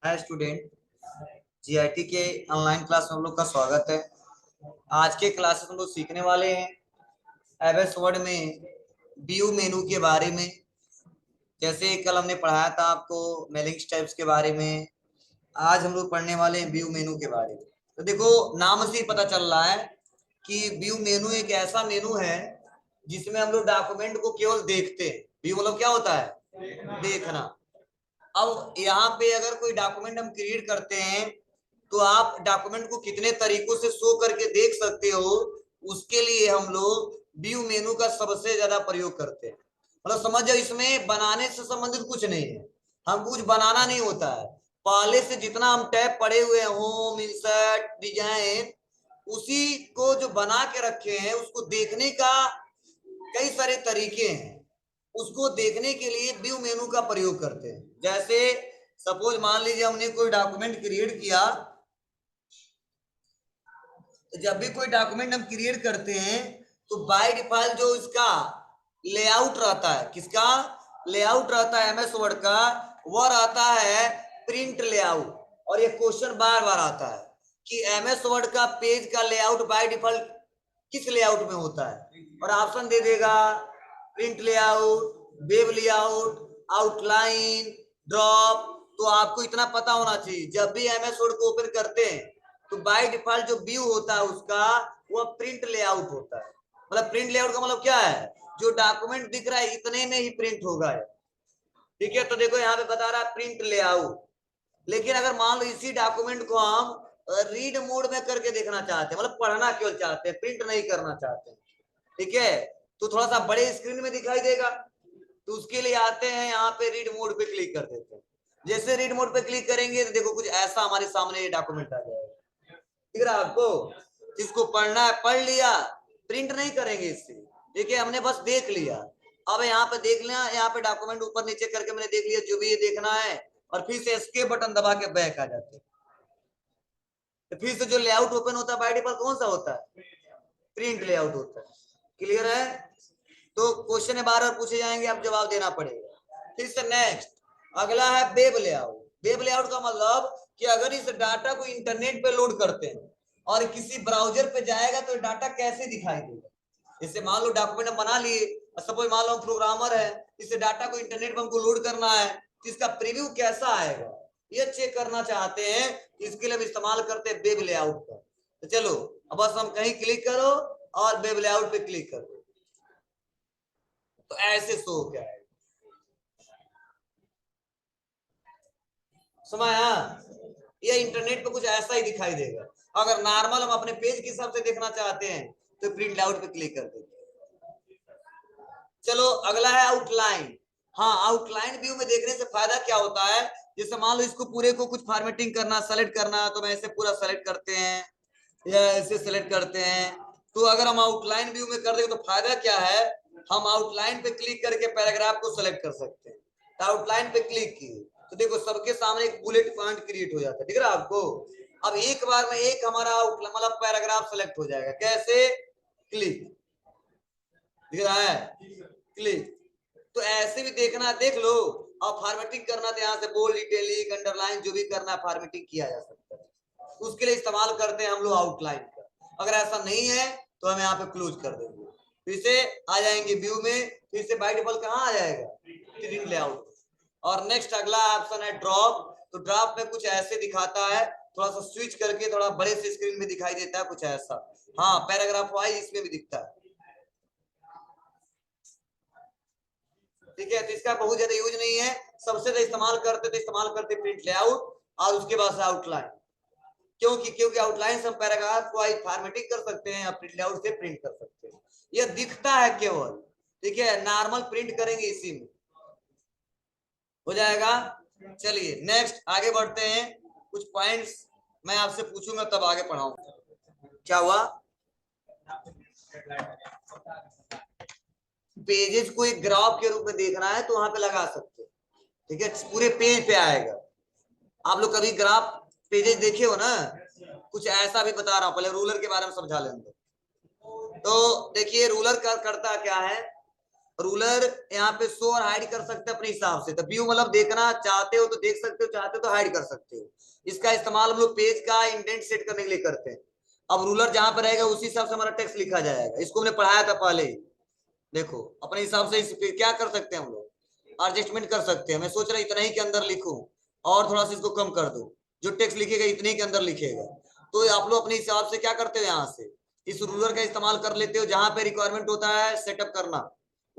Hi student. GIT के online class में हम लोग का स्वागत है। आज के क्लासेस हम लोग सीखने वाले हैं एमएस वर्ड में व्यू मेनू के बारे में। जैसे कल हमने पढ़ाया था आपको मेलिंग टाइप्स के बारे में, आज हम लोग पढ़ने वाले हैं व्यू मेनू के बारे में। तो देखो, नाम से ही पता चल रहा है कि व्यू मेनू एक ऐसा मेनू है जिसमें हम लोग डॉक्यूमेंट को केवल देखते हैं। व्यू मतलब क्या होता है? देखना। अब यहाँ पे अगर कोई डॉक्यूमेंट हम क्रिएट करते हैं तो आप डॉक्यूमेंट को कितने तरीकों से शो करके देख सकते हो, उसके लिए हम लोग व्यू मेनू का सबसे ज्यादा प्रयोग करते हैं। मतलब समझ जाओ, इसमें बनाने से संबंधित कुछ नहीं है, हम कुछ बनाना नहीं होता है। पहले से जितना हम टैब पड़े हुए हैं, होम, इंसर्ट, डिजाइन, उसी को जो बना के रखे हैं उसको देखने का कई सारे तरीके हैं। उसको देखने के लिए व्यू मेनू का प्रयोग करते हैं। जैसे सपोज मान लीजिए हमने कोई डॉक्यूमेंट क्रिएट किया, तो जब भी कोई डॉक्यूमेंट हम क्रिएट करते हैं तो बाय डिफॉल्ट जो इसका लेआउट रहता है, किसका लेआउट रहता है एमएस वर्ड का, वह रहता है प्रिंट लेआउट। और ये क्वेश्चन बार बार आता है कि एमएस वर्ड का पेज का लेआउट बाय डिफॉल्ट किस लेआउट में होता है, और ऑप्शन दे देगा print layout, web layout, outline, drop. तो आपको इतना पता होना चाहिए, जब भी एमएस वर्ड को ओपन करते हैं तो बाय डिफॉल्ट जो व्यू होता है उसका वो प्रिंट लेआउट होता है। मतलब प्रिंट लेआउट का मतलब क्या है? जो डॉक्यूमेंट दिख रहा है इतने में ही प्रिंट होगा। ठीक है, तो देखो यहाँ पे बता रहा है प्रिंट लेआउट। लेकिन अगर मान लो इसी डॉक्यूमेंट को हम रीड मोड में करके देखना चाहते हैं, मतलब पढ़ना केवल चाहते हैं, प्रिंट नहीं करना चाहते हैं, ठीक है, तो थोड़ा सा बड़े स्क्रीन में दिखाई देगा। तो उसके लिए आते हैं यहाँ पे रीड मोड पे क्लिक कर देते हैं। जैसे रीड मोड पे क्लिक करेंगे तो देखो कुछ ऐसा हमारे सामने ये डॉक्यूमेंट आ जाएगा। दिख रहा है आपको? जिसको पढ़ना है पढ़ लिया, प्रिंट नहीं करेंगे इससे। देखिए हमने बस देख लिया। अब यहाँ पे देख लिया, यहाँ पे डॉक्यूमेंट ऊपर नीचे करके मैंने देख लिया जो भी ये देखना है, और फिर से एस्केप बटन दबा के बैक आ जाते हैं। तो फिर से जो लेआउट ओपन होता है बाय डिफॉल्ट कौन सा होता है? प्रिंट लेआउट होता है। क्लियर है? तो क्वेश्चन बार बार पूछे जाएंगे, आप जवाब देना पड़ेगा। फिर से नेक्स्ट अगला है वेब लेआउट। वेब लेआउट का मतलब कि अगर इस डाटा को इंटरनेट पे लोड करते हैं और किसी ब्राउजर पे जाएगा तो डाटा कैसे दिखाई देगा। जैसे मान लो डॉक्यूमेंट हम बना लिए, सपोज मान लो हम प्रोग्रामर है, इस डाटा को इंटरनेट पे हमको लोड करना है, तो इसका प्रीव्यू कैसा आएगा ये चेक करना चाहते हैं। इसके लिए हम इस्तेमाल करते हैं वेब लेआउट का। तो चलो अब बस हम कहीं क्लिक करो और वेब लेआउट पे क्लिक करो, तो ऐसे शो क्या है, समझा? ये इंटरनेट पे कुछ ऐसा ही दिखाई देगा। अगर नॉर्मल हम अपने पेज के हिसाब से देखना चाहते हैं तो प्रिंट आउट पे क्लिक कर देंगे। चलो अगला है आउटलाइन। हाँ, आउटलाइन व्यू में देखने से फायदा क्या होता है? जैसे मान लो इसको पूरे को कुछ फॉर्मेटिंग करना, सेलेक्ट करना, तो मैं ऐसे पूरा सेलेक्ट करते हैं या ऐसे सेलेक्ट करते हैं। तो अगर हम आउटलाइन व्यू में कर देंगे तो फायदा क्या है? हम आउटलाइन पे क्लिक करके पैराग्राफ को सेलेक्ट कर सकते हैं। तो आउटलाइन पे क्लिक किए तो देखो सबके सामने एक बुलेट पॉइंट क्रिएट हो जाता है। दिख रहा है आपको? अब एक बार में एक हमारा आउटलाइन मतलब पैराग्राफ सेलेक्ट हो जाएगा। कैसे? क्लिक। दिख रहा है? क्लिक। तो ऐसे भी देखना देख लो, और फॉर्मेटिंग करना तो यहाँ से बोल्ड, इटैलिक, अंडरलाइन जो भी करना है फॉर्मेटिंग किया जा सकता है। उसके लिए इस्तेमाल करते हैं हम लोग आउटलाइन का। अगर ऐसा नहीं है तो हम यहाँ पे क्लोज कर देंगे, फिर से आ जाएंगे व्यू में, फिर से बाय डिफॉल्ट कहाँ आ जाएगा? Print layout. और नेक्स्ट अगला ऑप्शन है ड्रॉप। तो ड्रॉप में कुछ ऐसे दिखाता है, थोड़ा सा स्विच करके थोड़ा बड़े से स्क्रीन में दिखाई देता है कुछ ऐसा। हाँ, पैराग्राफ वाइज इसमें भी दिखता है। ठीक है, तो इसका बहुत ज्यादा यूज नहीं है। सबसे ज्यादा इस्तेमाल करते प्रिंट लेआउट और उसके बाद आउटलाइन। क्योंकि आउटलाइन से हम पैराग्राफ को फॉर्मेटिंग कर सकते हैं या प्रिंट लेआउट से प्रिंट कर सकते हैं। यह दिखता है केवल। ठीक है, नॉर्मल प्रिंट करेंगे इसी में हो जाएगा। चलिए नेक्स्ट आगे बढ़ते हैं। कुछ पॉइंट्स मैं आपसे पूछूंगा तब आगे पढ़ाऊंगा। क्या हुआ? पेजेस को एक ग्राफ के रूप में देखना है तो वहां पे लगा सकते हैं। ठीक है, पूरे पेज पे आएगा। आप लोग कभी ग्राफ पेजेस देखे हो ना? कुछ ऐसा भी बता रहा हूं, पहले रूलर के बारे में समझा लेंगे। तो देखिए रूलर करता क्या है, रूलर यहाँ पे शो और हाइड कर सकते हैं अपने हिसाब से। तो व्यू मतलब देखना चाहते हो तो देख सकते हो, चाहते हो तो हाइड कर सकते हो। इसका इस्तेमाल हम लोग पेज का इंडेंट सेट करने के लिए करते हैं। अब रूलर जहां पर रहेगा उसी हिसाब से हमारा टेक्स्ट लिखा जाएगा। इसको हमने पढ़ाया था पहले ही। देखो अपने हिसाब से इस पे क्या कर सकते हैं हम लोग, एडजस्टमेंट कर सकते हैं। मैं सोच रहा इतना ही के अंदर लिखूं और थोड़ा सा इसको कम कर दूं, जो टेक्स्ट लिखेगा इतने ही के अंदर लिखेगा। तो आप लोग अपने हिसाब से क्या करते हो, यहाँ से इस रूलर का इस्तेमाल कर लेते हो। जहां पे रिक्वायरमेंट होता है सेटअप करना,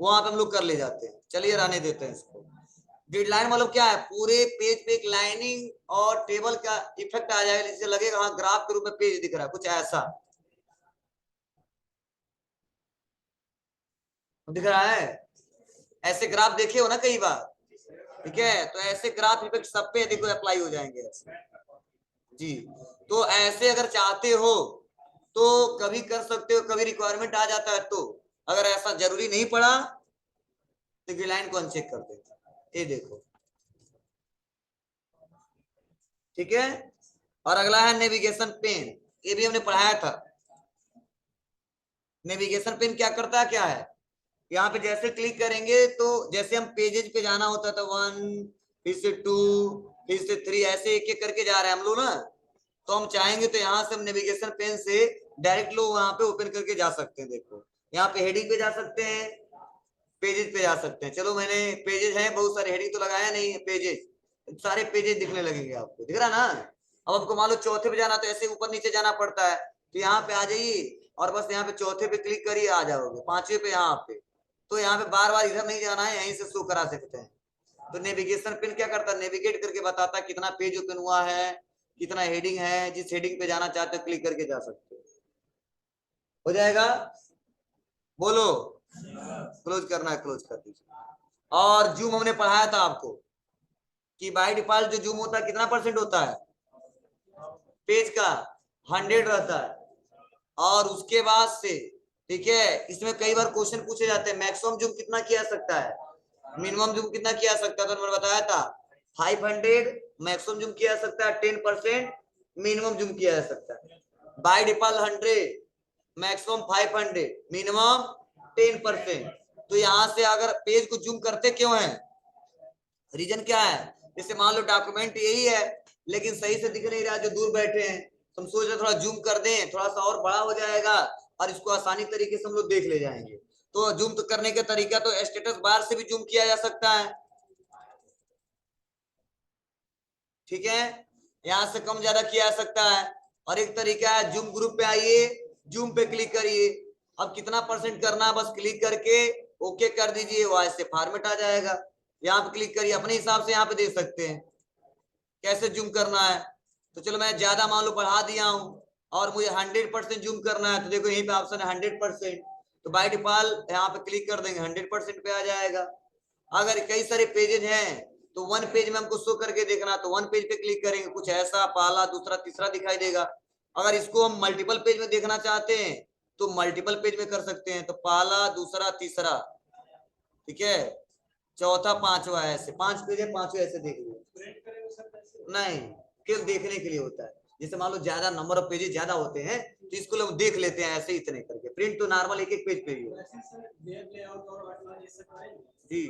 वहां पे हम लोग कर ले जाते हैं। चलिए रहने देते हैं इसको। ग्रिड लाइन मतलब क्या है, पूरे पेज पे एक लाइनिंग और टेबल का इफेक्ट आ जाएगा, जिससे लगेगा हाँ ग्राफ के रूप में पेज दिख रहा है, कुछ ऐसा दिख रहा है। ऐसे ग्राफ देखे हो ना कई बार, ठीक है। तो ऐसे ग्राफ इफेक्ट सब पे देखो अप्लाई हो जाएंगे ऐसे जी। तो ऐसे अगर चाहते हो तो कभी कर सकते हो, कभी रिक्वायरमेंट आ जाता है तो। अगर ऐसा जरूरी नहीं पड़ा तो ग्रिड लाइन को अनचेक कर देते। ये देखो, ठीक है। और अगला है नेविगेशन पेन। ये भी हमने पढ़ाया था। नेविगेशन पेन क्या करता है, क्या है, यहाँ पे जैसे क्लिक करेंगे तो जैसे हम पेजेज पे जाना होता था, 1 फिर से 2 फिर से 3, ऐसे एक एक करके जा रहे हैं हम लोग ना। तो हम चाहेंगे तो यहाँ से हम नेविगेशन पेन से डायरेक्ट लोग वहां पे ओपन करके जा सकते हैं। देखो यहाँ पे हेडिंग पे जा सकते हैं, पेजेज पे जा सकते हैं। चलो मैंने पेजेज है बहुत सारे, हेडिंग तो लगाया नहीं है, पेजेज सारे पेजेज दिखने लगेंगे आपको, दिख रहा ना। अब आपको मान लो चौथे पे जाना तो ऐसे ऊपर नीचे जाना पड़ता है। तो यहाँ पे आ जाइए और बस यहाँ पे चौथे पे क्लिक करिए, आ जाओगे पांचवे पे यहाँ पे। तो यहाँ पे बार बार इधर नहीं जाना है, यहीं से शो करा सकते हैं। तो नेविगेशन पिन क्या करता है, नेविगेट करके बताता है कितना पेज ओपन हुआ है, कितना हेडिंग है। जिस हेडिंग पे जाना चाहते हो क्लिक करके जा सकते हो जाएगा। बोलो, क्लोज करना है क्लोज कर दीजिए। और जूम हमने पढ़ाया था आपको कि बाय डिफॉल्ट जो जूम होता है कितना परसेंट होता है पेज का, 100 रहता है। और उसके बाद से ठीक है, इसमें कई बार क्वेश्चन पूछे जाते हैं मैक्सिमम जूम कितना किया सकता है, मिनिमम जूम कितना किया सकता है। तो मैंने बताया था 500 मैक्सिमम जूम किया सकता है, 10% मिनिमम जूम किया जा सकता है। By default 100, maximum 500, minimum 10%। तो यहां से अगर पेज को जूम करते क्यों है, रीजन क्या है। जैसे मान लो डॉक्यूमेंट यही है लेकिन सही से दिख नहीं रहा, जो दूर बैठे हैं, तो हम सोच रहे थोड़ा जूम कर दें, थोड़ा सा और बड़ा हो जाएगा और इसको आसानी तरीके से हम लोग देख ले जाएंगे। तो जूम तो करने का तरीका तो स्टेटस बार से भी जूम किया जा सकता है, ठीक है। यहां से कम ज्यादा किया जा सकता है। और एक तरीका है जूम ग्रुप पे आइए, जूम पे क्लिक करिए। अब कितना परसेंट करना है बस क्लिक करके ओके कर दीजिए, वो ऐसे फॉर्मेट आ जाएगा। यहाँ पे क्लिक करिए, अपने हिसाब से यहाँ पे देख सकते हैं कैसे जूम करना है। तो चलो मैं ज्यादा मान लो बढ़ा दिया हूं और मुझे 100% जूम करना है, तो देखो यहीं पे ऑप्शन है 100%। तो बाय डिफॉल्ट यहाँ पे क्लिक कर देंगे 100% पे आ जाएगा। अगर कई सारे पेजेज हैं तो वन पेज में हमको शो करके देखना, तो वन पेज पे क्लिक करेंगे, कुछ ऐसा पहला दूसरा तीसरा दिखाई देगा। अगर इसको हम मल्टीपल पेज में देखना चाहते हैं तो मल्टीपल पेज में कर सकते हैं, तो पहला दूसरा तीसरा, ठीक है, चौथा पांचवा, ऐसे 5 पेज है, पांचवा ऐसे देख लीजिए। नहीं, केवल देखने के लिए होता है। जैसे मान लो ज्यादा नंबर ऑफ पेजेस ज्यादा होते हैं तो इसको लोग देख लेते हैं ऐसे इतने करके। प्रिंट तो नॉर्मल एक एक पेज पे ही है जी।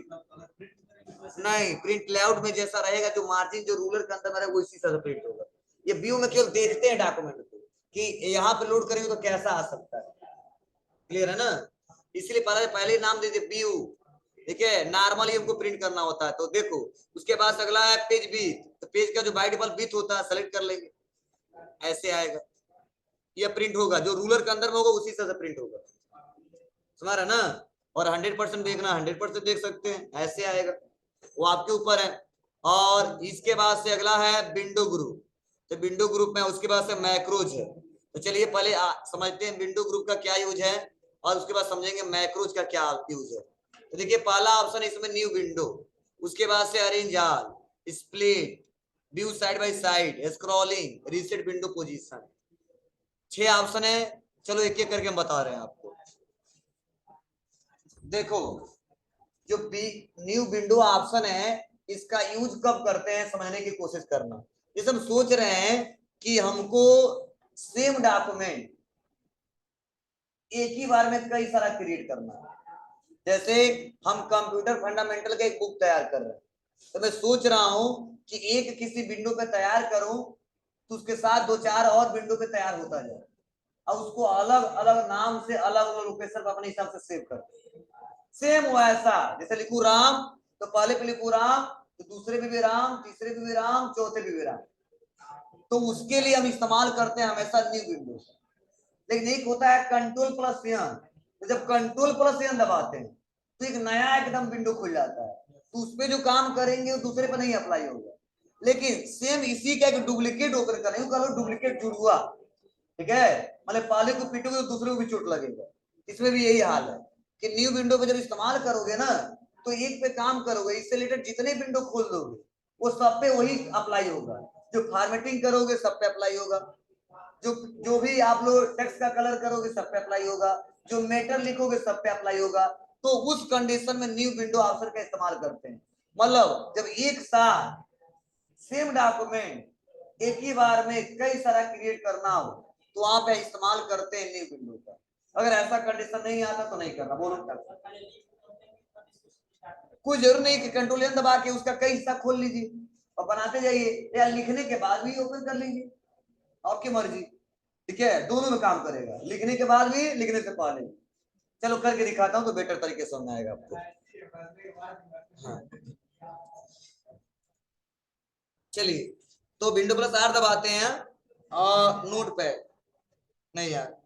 नहीं, प्रिंट लेआउट में जैसा रहेगा, जो मार्जिन जो रूलर के अंदर रहेगा वो इसी तरह प्रिंट होगा। ये व्यू में केवल देखते हैं डॉक्यूमेंट को कि यहाँ पे लोड करेंगे तो कैसा आ सकता है, क्लियर है ना। इसलिए पहले पहले नाम दे दे व्यू, ठीक है। नॉर्मली हमको प्रिंट करना होता है। तो देखो उसके बाद अगला है पेज बीट। तो पेज का जो बाय डिफॉल्ट बीट होता है सेलेक्ट कर लेंगे, ऐसे आएगा। ये प्रिंट होगा जो रूलर के अंदर में होगा उसी से प्रिंट होगा, समझ रहे ना। और 100% देखना 100% देख सकते हैं, ऐसे आएगा, वो आपके ऊपर है। और इसके बाद से अगला है विंडो ग्रुप। तो विंडो ग्रुप में उसके बाद से मैक्रोज है। तो चलिए पहले समझते हैं विंडो ग्रुप का क्या यूज है और उसके बाद समझेंगे मैक्रोज का क्या यूज है। तो देखिए पहला ऑप्शन इसमें न्यू विंडो, उसके बाद से arrange all, split, view side by side, scrolling, reset window position, 6 option है। चलो एक एक करके हम बता रहे हैं आपको। देखो जो न्यू विंडो ऑप्शन है इसका यूज कब करते हैं समझने की कोशिश करना। जैसे हम सोच रहे हैं कि हमको सेम डॉक्यूमेंट एक ही बार में कई सारा क्रिएट करना है, जैसे हम कंप्यूटर फंडामेंटल का एक बुक तैयार कर रहे हैं, तो मैं सोच रहा हूं कि एक किसी विंडो पे तैयार करूं तो उसके साथ दो चार और विंडो पे तैयार होता जाए, और उसको अलग अलग नाम से अलग अलग लोकेशन पर अपने हिसाब से सेव कर। सेम वैसा जैसे लिखू राम, तो पहले पे लिखू राम, तो दूसरे पे भी राम, तीसरे पे भी राम, चौथे पे भी राम। तो उसके लिए हम इस्तेमाल करते हैं हमेशा न्यू विंडो। लेकिन एक होता है कंट्रोल प्लस एन, तो जब कंट्रोल प्लस एन दबाते हैं तो एक नया एकदम विंडो खुल जाता है, तो उस पर जो काम करेंगे वो दूसरे पर नहीं अप्लाई होगा। लेकिन सेम इसी का एक डुप्लीकेट ओपन करेंगे, डुप्लीकेट जुड़वा, ठीक है, मतलब पहले को पीटोगे तो दूसरे को भी चोट लगेगा। इसमें भी यही हाल है कि न्यू विंडो पे जब इस्तेमाल करोगे ना, तो एक पे काम करोगे, इससे रिलेटेड जितने विंडो खोल दोगे वो सब पे वही अप्लाई होगा। जो फॉर्मेटिंग करोगे सब पे अप्लाई होगा, जो जो भी आप लोग टेक्स्ट का कलर करोगे सब पे अप्लाई होगा, जो मैटर लिखोगे सब पे अप्लाई होगा। तो उस कंडीशन में न्यू विंडो ऑप्शन का इस्तेमाल करते हैं। मतलब जब एक साथ सेम डॉक्यूमेंट एक ही बार में कई सारा क्रिएट करना हो तो वहां पे इस्तेमाल करते हैं न्यू विंडो का। अगर ऐसा कंडीशन नहीं आता तो नहीं करना। बोलो कोई जरूर नहीं कि कंट्रोल एन दबा के उसका कई हिस्सा खोल लीजिए और बनाते जाइए, या लिखने के बाद भी ओपन कर लीजिए, आपकी मर्जी। ठीक है, दोनों में काम करेगा, लिखने के बाद भी, लिखने से पहले। चलो करके दिखाता हूँ तो बेटर तरीके से समझ आएगा आपको। हाँ चलिए, तो विंडो प्लस आर दबाते हैं और नोट पैड, नहीं यार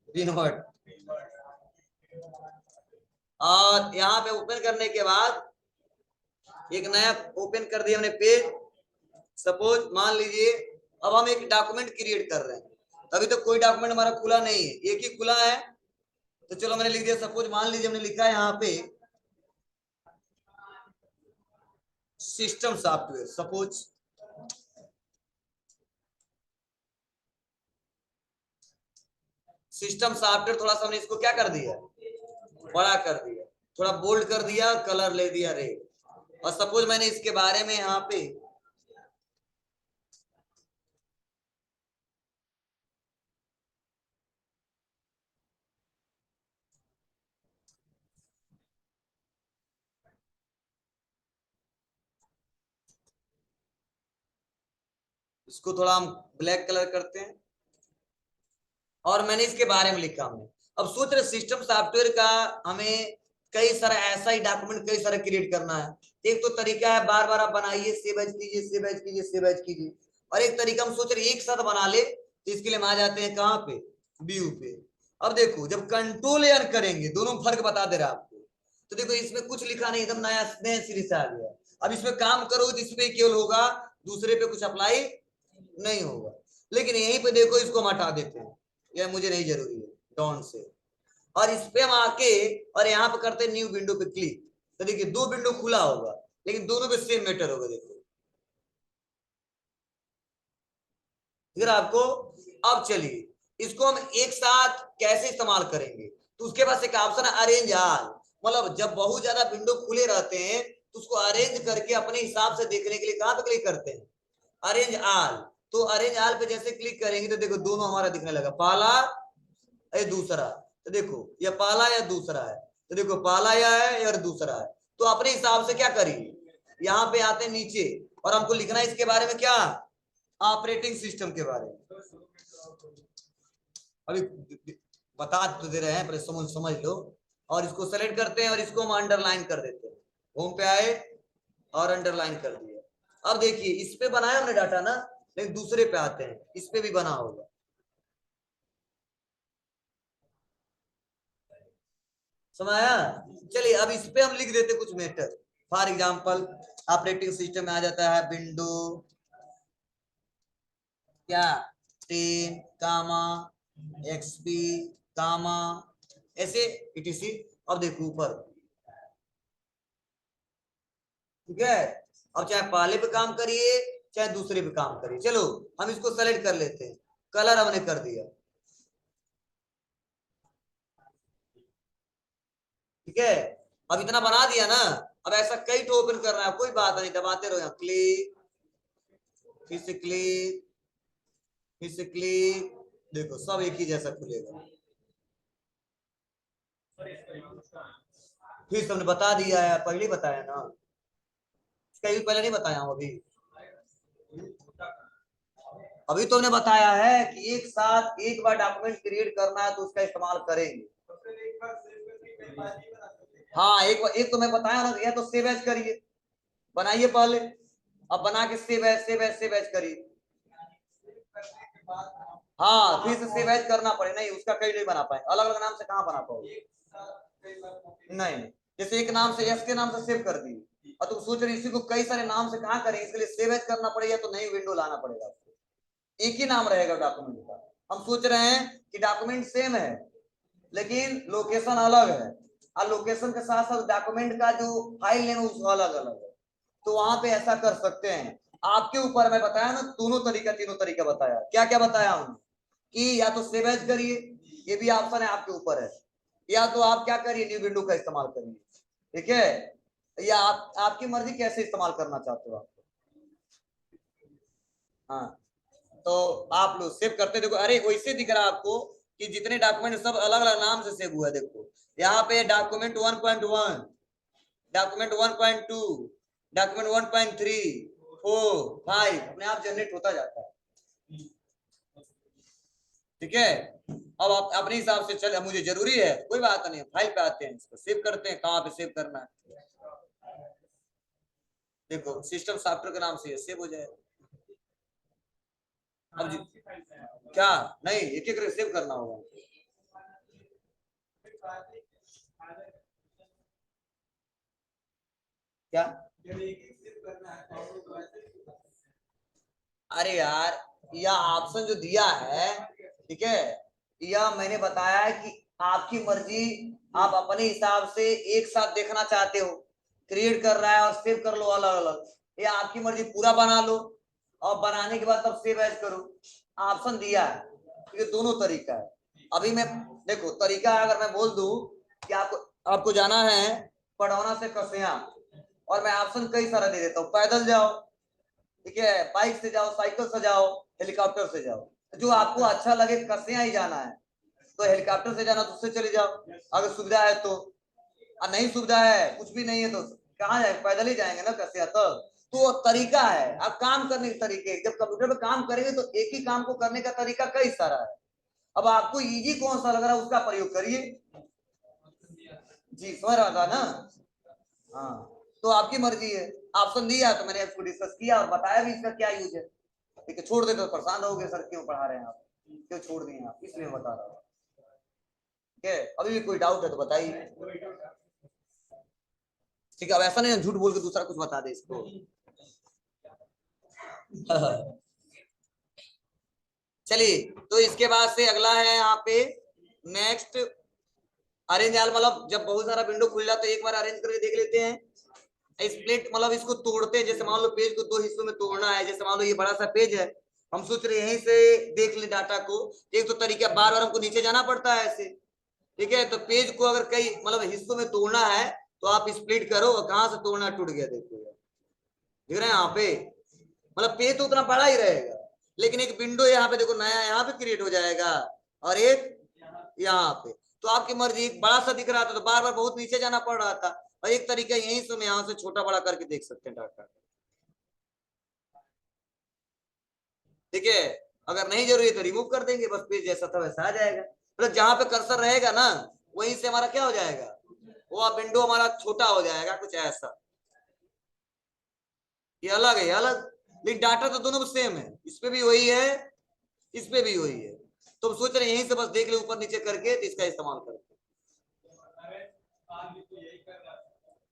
रिनवर्ट, और यहाँ पे ओपन करने के बाद एक नया ओपन कर दिया हमने पेज। सपोज मान लीजिए अब हम एक डॉक्यूमेंट क्रिएट कर रहे हैं, अभी तो कोई डॉक्यूमेंट हमारा खुला नहीं है, एक ही खुला है। तो चलो मैंने लिख दिया, सपोज मान लीजिए हमने लिखा है यहाँ पे system software, suppose system software, थोड़ा सा हमने इसको क्या कर दिया, बड़ा कर दिया, थोड़ा बोल्ड कर दिया, कलर ले दिया रेड। और सपोज मैंने इसके बारे में यहाँ पे इसको थोड़ा हम ब्लैक कलर करते हैं, और मैंने इसके बारे में लिखा हमने। अब सोच रहे सिस्टम सॉफ्टवेयर का हमें कई सारा ऐसा ही डॉक्यूमेंट कई सारा क्रिएट करना है। एक तो तरीका है बार बार आप बनाइए, सेव एज कीजिए, सेव एज कीजिए, सेव एज कीजिए। और एक तरीका हम सोच रहे एक साथ बना ले, तो इसके लिए हम आ जाते हैं कहाँ पे, व्यू पे। अब देखो जब कंट्रोल एन करेंगे, दोनों फर्क बता दे रहा आपको। तो देखो इसमें कुछ लिखा नहीं, एकदम नया नया सिरे से आ गया। अब इसमें काम करो तो इसमें केवल होगा, दूसरे पे कुछ अप्लाई नहीं होगा। लेकिन यहीं पे देखो इसको हम हटा देते हैं, यह मुझे नहीं जरूरी है, डॉन से। और इस पे हम आके और यहाँ पे करते हैं न्यू विंडो पे क्लिक, तो देखिए दो विंडो खुला होगा लेकिन दोनों पे सेम मैटर होगा। देखो फिर आपको। अब चलिए इसको हम एक साथ कैसे इस्तेमाल करेंगे, तो उसके पास एक ऑप्शन है अरेंज ऑल। मतलब जब बहुत ज्यादा विंडो खुले रहते हैं तो उसको अरेंज करके अपने हिसाब से देखने के लिए कहां पे क्लिक करते हैं, अरेंज ऑल। तो अरेंज ऑल पे जैसे क्लिक करेंगे तो देखो दोनों हमारा दिखने लगा, पहला या दूसरा। तो देखो या पहला या दूसरा है, तो देखो पहला या है और दूसरा है। तो अपने हिसाब से क्या करिए, यहाँ पे आते नीचे और हमको लिखना है इसके बारे में क्या, ऑपरेटिंग सिस्टम के बारे में। अभी बता तो दे रहे हैं, पर समझ समझ लो। और इसको सेलेक्ट करते हैं और इसको हम अंडरलाइन कर देते हैं। होम पे आए और अंडरलाइन कर दिया। अब देखिए इस पे बनाया हमने डाटा ना, लेकिन दूसरे पे आते हैं, इस पे भी बना होगा। समझाया। चलिए अब इस पे हम लिख देते कुछ matter. For example operating system में आ जाता है विंडो क्या 10 कामा एक्सपी कामा ऐसे इटीसी। अब देखो ऊपर, ठीक है। अब चाहे पहले पे काम करिए चाहे दूसरे पे काम करिए, चलो हम इसको सेलेक्ट कर लेते हैं, कलर हमने कर दिया, ठीक है। अब इतना बना दिया ना, अब ऐसा कई तो ओपन करना है, कोई बात नहीं, दबाते रहो, क्लिक, फिर से क्लिक, फिर से क्लिक, देखो सब एक ही जैसा खुलेगा। फिर तुमने बता दिया है, पहले ही बताया ना, कहीं पहले नहीं बताया हूँ अभी। अभी तुमने बताया है कि एक साथ एक बार डॉक्यूमेंट क्रिएट करना है तो उसका इस्तेमाल करेंगे। हाँ, एक तो मैं बताया ना, या तो सेव एज करिए, बनाइए पहले, अब बना के save as save as save as करिए। हाँ, फिर से सेव एज करना पड़े, नहीं उसका कई नहीं बना पाए, अलग अलग नाम से कहाँ बना पाओगे, नहीं। जैसे एक नाम से, यस के नाम से सेव कर दी, और तुम सोच रहे इसी को कई सारे नाम से कहाँ करें, इसके लिए सेव एज करना पड़ेगा, तो नई विंडो लाना पड़ेगा आपको, एक ही नाम रहेगा डॉक्यूमेंट का। हम सोच रहे हैं कि डॉक्यूमेंट सेम है लेकिन लोकेशन अलग है, और लोकेशन के साथ साथ डॉक्यूमेंट का जो फाइल नेम है उसका अलग अलग है, तो वहां पे ऐसा कर सकते हैं। आपके ऊपर, मैं बताया ना दोनों तरीका तीनों तरीका बताया, क्या क्या बताया हूँ कि या तो सेव एज करिए, ये भी ऑप्शन है आपके ऊपर है, या तो आप क्या करिए न्यू विंडो का इस्तेमाल करिए, ठीक है, या आप आपकी मर्जी कैसे इस्तेमाल करना चाहते हो आप। हाँ, तो आप लोग सेव करते देखो, अरे वैसे दिख रहा है आपको कि जितने डॉक्यूमेंट सब अलग अलग नाम से सेव हुआ है, देखो यहाँ पे डॉक्यूमेंट 1.1, डॉक्यूमेंट 1.2, डॉक्यूमेंट 1.3, 4, 5 अपने आप जनरेट होता जाता है, ठीक है। अब आप अपने हिसाब से चले, मुझे जरूरी है कोई बात नहीं, फाइल पे आते हैं, इसको सेव करते हैं, कहाँ पे सेव करना है, देखो सिस्टम सॉफ्टवेयर के नाम से सेव हो जाए। अब जी क्या, नहीं एक एक सेव करना होगा, क्या, अरे यार यह ऑप्शन जो दिया है, ठीक है, यह मैंने बताया है कि आपकी मर्जी, आप अपने हिसाब से एक साथ देखना चाहते हो, क्रिएट कर रहा है और सेव कर लो अलग अलग, या आपकी मर्जी पूरा बना लो और बनाने के बाद तब सेव एज करो, ऑप्शन दिया है, ये दोनों तरीका है। अभी मैं, देखो तरीका अगर मैं बोल दूं कि आपको आपको जाना है पड़ौना से कसिया, और मैं ऑप्शन कई सारा दे देता हूँ, पैदल जाओ, ठीक है, बाइक से जाओ, साइकिल से जाओ, हेलीकॉप्टर से जाओ, जो आपको अच्छा लगे, कसिया ही जाना है तो हेलीकॉप्टर से जाना तो उससे चले जाओ, अगर सुविधा है तो, और नहीं सुविधा है कुछ भी नहीं है तो कहाँ जाए, पैदल ही जाएंगे ना कसिया, तो तरीका है, आप काम करने के तरीके, जब कंप्यूटर पे काम करेंगे तो एक ही काम को करने का तरीका कई सारा है, अब आपको इजी कौन सा लग रहा है उसका प्रयोग करिए, जी समझ रहा था ना। हाँ, तो आपकी मर्जी है, ऑप्शन दिया तो मैंने इसको डिस्कस किया और बताया भी इसका क्या यूज है, ठीक है, छोड़ दे तो परेशान रहोगे सर क्यों पढ़ा रहे हैं आप, क्यों छोड़ दिए आप, इसलिए बता रहा हूँ, ठीक है, अभी भी कोई डाउट है तो बताइए, ठीक है, अब ऐसा नहीं झूठ बोल के दूसरा कुछ बता दे इसको। चलिए, तो इसके बाद से अगला है यहाँ पे नेक्स्ट, अरेंज आल, मतलब जब बहुत सारा विंडो खुल जाता है एक बार अरेंज करके देख लेते हैं, स्प्लिट मतलब इसको तोड़ते हैं, जैसे मान लो पेज को दो हिस्सों में तोड़ना है, जैसे मान लो ये बड़ा सा पेज है, हम सोच रहे हैं यहीं से देख ले डाटा को, एक तो तरीका बार बार हमको नीचे जाना पड़ता है ऐसे, ठीक है, तो पेज को अगर कई मतलब हिस्सों में तोड़ना है तो आप स्प्लिट करो, और कहां से तोड़ना, टूट गया, देखो दिख रहा है यहाँ पे, मतलब पेज तो उतना बड़ा ही रहेगा, लेकिन एक विंडो यहाँ पे देखो नया यहाँ पे क्रिएट हो जाएगा, और एक यहाँ पे, तो आपकी मर्जी, एक बड़ा सा दिख रहा था तो बार बार बहुत नीचे जाना पड़ रहा था, और एक तरीका यहीं से हम यहाँ से छोटा बड़ा करके देख सकते हैं डाटा, ठीक है, अगर नहीं जरूरी तो रिमूव कर देंगे, बस पेज जैसा था वैसा आ जाएगा, मतलब जहां पे कर्सर रहेगा ना वहीं से हमारा क्या हो जाएगा, वो विंडो हमारा छोटा हो जाएगा, कुछ ऐसा, ये अलग है अलग, लेकिन डाटा तो दोनों सेम है, इस पे भी वही है, इस पे भी वही है, तो हम सोच रहे हैं यहीं से बस देख ले ऊपर नीचे करके, तो इसका इस्तेमाल करते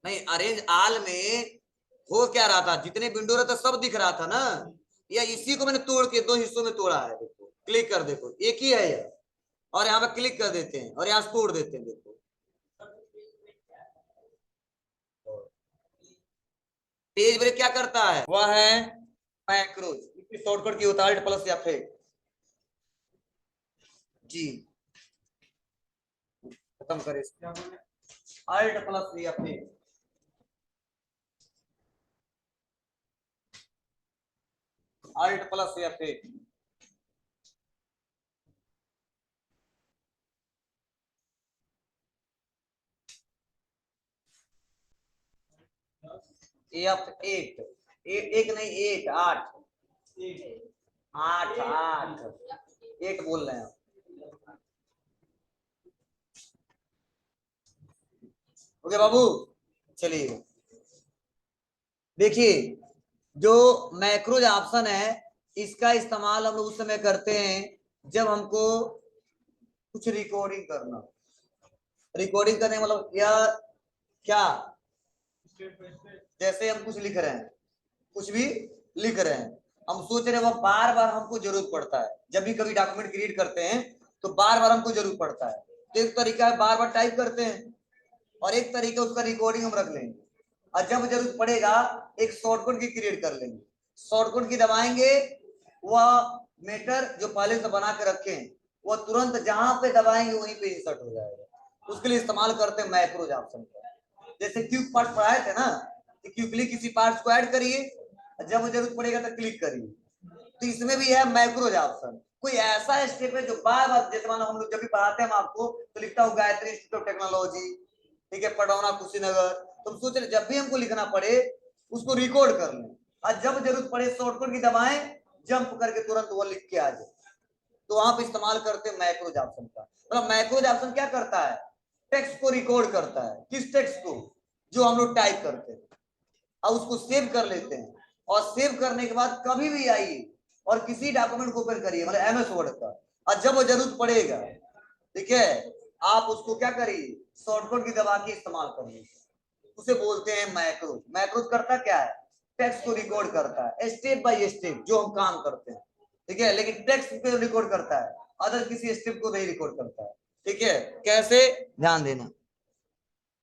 नहीं, अरेंज आल में हो क्या रहा था, जितने विंडो रहता सब दिख रहा था ना, या इसी को मैंने तोड़ के दो हिस्सों में तोड़ा है, देखो क्लिक कर, देखो एक ही है यह, और यहाँ पे क्लिक कर देते हैं और यहाँ से तोड़ देते हैं, देखो पेज ब्रेक क्या करता है, वह है मैक्रोज, इसकी शॉर्टकट की होता है Alt प्लस या फिर जी, खत्म करें इसको, Alt प्लस या फिर Alt प्लस या फिर F8 एक नहीं 8 8 8 8 8 बोल रहे हैं। ओके बाबू, चलिए देखिए, जो मैक्रोज ऑप्शन है इसका इस्तेमाल हम लोग उस समय करते हैं जब हमको कुछ रिकॉर्डिंग करना, रिकॉर्डिंग करने मतलब यह क्या, जैसे हम कुछ लिख रहे हैं, कुछ भी लिख रहे हैं, हम सोच रहे हैं वो बार बार हमको जरूरत पड़ता है, जब भी कभी डॉक्यूमेंट क्रिएट करते हैं तो बार बार हमको जरूरत पड़ता है। तो एक तरीका है बार बार टाइप करते हैं, और एक तरीका उसका रिकॉर्डिंग हम रख लेंगे, और जब जरूरत पड़ेगा एक शॉर्टकट की क्रिएट कर लेंगे, शॉर्टकट की दबाएंगे, वह मेटर जो पहले से बना के रखे हैं वह तुरंत जहां पे दबाएंगे वहीं पे इंसर्ट हो जाएगा। उसके लिए इस्तेमाल करते हैं मैक्रोज ऑप्शन का। जैसे क्यूब पार्ट पढ़ाए थे ना, क्यूबली किसी पार्ट्स को ऐड करिए, जब जरूरत पड़ेगा तो क्लिक करिए, तो इसमें भी है मैक्रोज ऑप्शन। कोई ऐसा स्टेप है जो बार बार, जैसे मानो हम लोग जब भी पढ़ाते हैं हम आपको तो लिखता हूँ गायत्री इंस्टीट्यूट ऑफ टेक्नोलॉजी, ठीक है, पडौना कुशीनगर, तुम सोच रहे जब भी हमको लिखना पड़े उसको रिकॉर्ड कर लें, और जब जरूरत पड़े शॉर्टकट की दबाएं, जंप करके तुरंत वो लिख के आ जाए। तो वहां पे इस्तेमाल करते हैं मैक्रोज ऑप्शन का। मतलब मैक्रोज ऑप्शन क्या करता है, टेक्स्ट को रिकॉर्ड करता है, किस टेक्स्ट को, जो हम लोग टाइप करते हैं, और उसको सेव कर लेते हैं, और सेव करने के बाद कभी भी आइए और किसी डॉक्यूमेंट को ओपन करिए, मतलब एमएस वर्ड का, और जब वो जरूरत पड़ेगा, ठीक है, आप उसको क्या करिए, शॉर्टकट की दबा के इस्तेमाल करिए, उसे बोलते हैं मैक्रोज। मैक्रोज करता क्या है, टेक्स्ट को रिकॉर्ड करता है स्टेप बाय स्टेप जो हम काम करते हैं, ठीक है, लेकिन टेक्स्ट पे रिकॉर्ड करता है, अदर किसी स्टेप को नहीं रिकॉर्ड करता है, ठीक है। कैसे, ध्यान देना,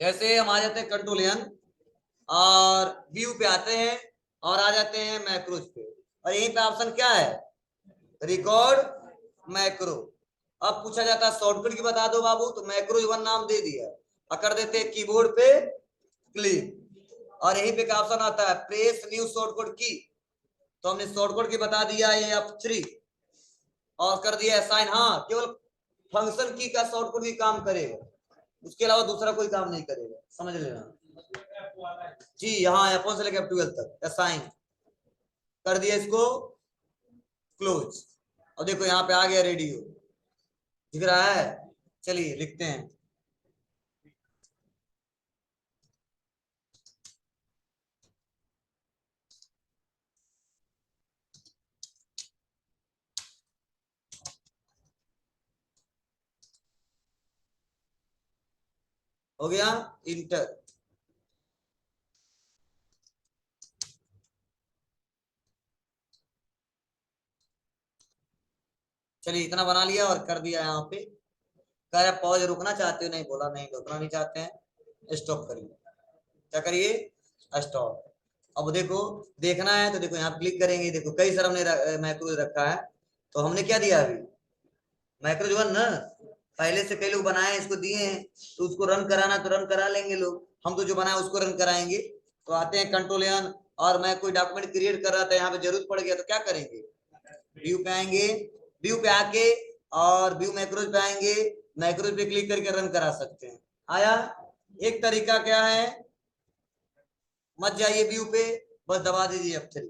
कैसे हम आ जाते हैं कंट्रोल एन और व्यू पे आते हैं और आ जाते हैं मैक्रोज पे, और यहीं पे ऑप्शन क्या है, रिकॉर्ड मैक्रो। अब पूछा जाता है शॉर्टकट की बता दो बाबू, तो मैक्रो वन नाम दे दिया, कर देते हैं कीबोर्ड पे क्लिक, और यहीं पे ऑप्शन आता है प्रेस न्यू शॉर्टकट की, तो हमने शॉर्टकट की बता दिया ये F3, और कर दिया असाइन। हाँ, केवल फंक्शन की का शॉर्टकट भी काम करेगा, उसके अलावा दूसरा कोई काम नहीं करेगा, समझ लेना जी। यहाँ F1 से लेकर F12 तक असाइन कर दिया, इसको क्लोज, और देखो यहाँ पे आ गया रेडियो, दिख रहा है। चलिए लिखते हैं, हो गया इंटर। चलिए इतना बना लिया और कर दिया यहाँ पे, कह रहा पॉज, रुकना चाहते हो, नहीं बोला नहीं, रुकना नहीं चाहते हैं, स्टॉप करिए, क्या करिए, स्टॉप। अब देखो देखना है तो देखो यहाँ क्लिक करेंगे, देखो कई सारा हमने मैक्रोज रखा है, तो हमने क्या दिया अभी, मैक्रोज वन ना, पहले से कई लोग बनाए इसको दिए हैं, तो उसको रन कराना तो रन करा लेंगे लोग, हम तो जो बनाए उसको रन कराएंगे। तो आते हैं कंट्रोल एन, और मैं कोई डॉक्यूमेंट क्रिएट कर रहा था, यहाँ पे जरूरत पड़ गया तो क्या करेंगे, व्यू पे आएंगे, व्यू पे आके और व्यू मैक्रोज पे आएंगे, मैक्रोज पे क्लिक करके रन करा सकते हैं। आया, एक तरीका क्या है, मत जाइए व्यू पे, बस दबा दीजिए F3।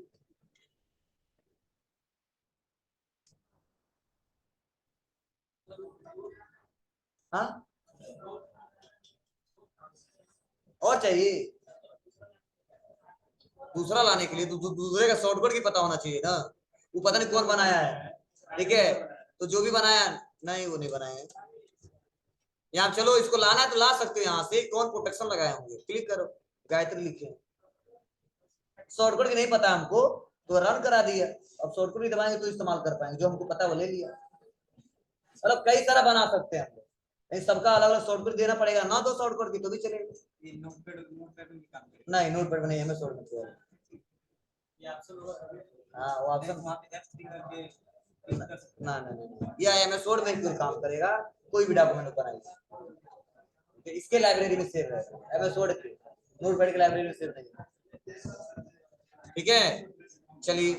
हाँ, और चाहिए दूसरा लाने के लिए दूसरे का शॉर्टकट की पता होना चाहिए ना, वो पता नहीं कौन बनाया है, ठीक है, तो जो भी बनाया नहीं, वो नहीं बनाया है। यहाँ चलो इसको लाना है तो ला सकते हो, यहाँ से कौन प्रोटेक्शन लगाए होंगे, क्लिक करो, गायत्री लिखे, शॉर्टकट की नहीं पता हमको तो रन करा दिया, अब शॉर्टकट की दबाएंगे तो इस्तेमाल कर पाएंगे, जो हमको पता वो ले लिया। मतलब कई सारा बना सकते हैं हम लोग, सबका अलग अलग शॉर्टकट देना पड़ेगा ना, तो शॉर्टकट की तो भी चलेगा। नहीं, नोट पैड में नहीं, हमें शॉर्टकट हाँ, वो ऑप्शन ना ना ना, ये एमएस वर्ड में ही काम करेगा, कोई भी डॉक्यूमेंट बनाएगा, इसके लाइब्रेरी में सेव रहेगा, एमएस वर्ड के नोटपैड की लाइब्रेरी में सेव नहीं, ठीक है। चलिए